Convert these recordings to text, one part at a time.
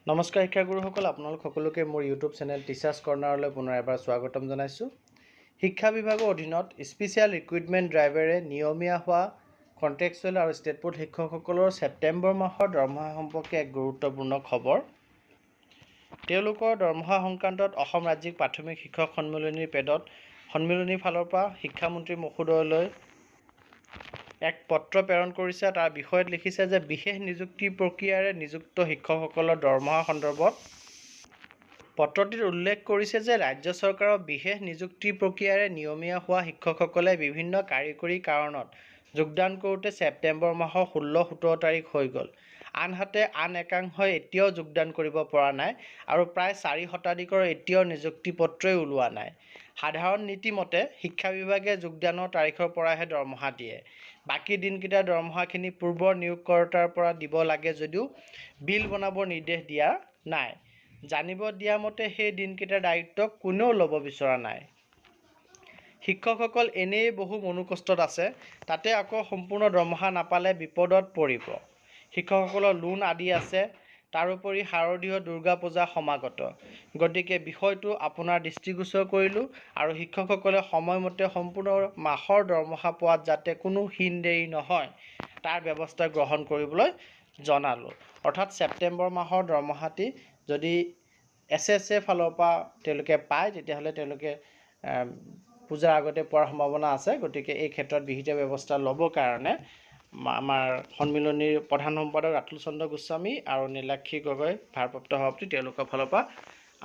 নমস্কাৰ শিক্ষাগুৰুসকল, আপোনালোক সকলোকে মোৰ ইউটিউব চেনেল টিচাৰ্ছ কৰ্ণাৰলৈ পুনৰ এবাৰ স্বাগতম জনাইছোঁ। শিক্ষা বিভাগৰ অধীনত স্পেচিয়েল ৰিক্ৰুইটমেণ্ট ড্ৰাইভেৰে নিয়মীয়া হোৱা কণ্ট্ৰেকচুৱেল আৰু ষ্টেট বোৰ্ড শিক্ষকসকলৰ ছেপ্টেম্বৰ মাহৰ দৰমহা সম্পৰ্কে এক গুৰুত্বপূৰ্ণ খবৰ। তেওঁলোকৰ দৰমহা সংক্ৰান্তত অসম ৰাজ্যিক প্ৰাথমিক শিক্ষক সন্মিলনীৰ পেডত সন্মিলনীৰ ফালৰ পৰা শিক্ষামন্ত্ৰী মহোদয়লৈ এক পত্ৰ প্ৰেৰণ কৰিছে। তাৰ বিষয়ত লিখিছে যে বিশেষ নিযুক্তি প্ৰক্ৰিয়াৰে নিযুক্ত শিক্ষকসকলৰ দৰমহা সন্দৰ্ভত পত্ৰটিত উল্লেখ কৰিছে যে ৰাজ্য চৰকাৰৰ বিশেষ নিযুক্তি প্ৰক্ৰিয়াৰে নিয়মীয়া হোৱা শিক্ষকসকলে বিভিন্ন কাৰিকৰী কাৰণত যোগদান কৰোঁতে ছেপ্টেম্বৰ মাহৰ 16-17 তাৰিখ হৈ গ'ল। আনহাতে আন একাংশই এতিয়াও যোগদান কৰিব পৰা নাই আৰু প্ৰায় 4% এতিয়াও নিযুক্তি পত্ৰই ওলোৱা নাই। সাধাৰণ নীতি মতে শিক্ষা বিভাগে যোগদানৰ তাৰিখৰ পৰাহে দৰমহা দিয়ে। বাকী দিনকেইটাৰ দৰমহাখিনি পূৰ্বৰ নিয়োগকৰ্তাৰ পৰা দিব লাগে যদিও বিল বনাবৰ নিৰ্দেশ দিয়া নাই। জানিব দিয়া মতে সেই দিনকেইটাৰ দায়িত্ব কোনেও ল'ব বিচৰা নাই। শিক্ষকসকল এনেই বহু মনোকষ্টত আছে, তাতে আকৌ সম্পূৰ্ণ দৰমহা নাপালে বিপদত পৰিব। শিক্ষকসকলৰ লোন আদি আছে। তাৰোপৰি শাৰদীয় দুৰ্গা পূজা সমাগত। গতিকে বিষয়টো আপোনাৰ দৃষ্টিগোচৰ কৰিলোঁ আৰু শিক্ষকসকলে সময়মতে সম্পূৰ্ণ মাহৰ দৰমহা পোৱাত যাতে কোনো হীন দেৰি নহয় তাৰ ব্যৱস্থা গ্ৰহণ কৰিবলৈ জনালোঁ। অৰ্থাৎ ছেপ্টেম্বৰ মাহৰ দৰমহাটি যদি SSA ফালৰ পৰা তেওঁলোকে পায় তেতিয়াহ'লে তেওঁলোকে পূজাৰ আগতে পোৱাৰ সম্ভাৱনা আছে। গতিকে এই ক্ষেত্ৰত বিহিত ব্যৱস্থা ল'বৰ কাৰণে আমাৰ সন্মিলনীৰ প্ৰধান সম্পাদক ৰাতুল চন্দ্ৰ গোস্বামী আৰু নীলাক্ষী গগৈ ভাৰপ্ৰাপ্ত সভাপতি তেওঁলোকৰ ফালৰ পৰা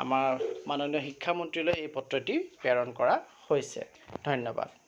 আমাৰ মাননীয় শিক্ষামন্ত্ৰীলৈ এই পত্ৰটি প্ৰেৰণ কৰা হৈছে। ধন্যবাদ।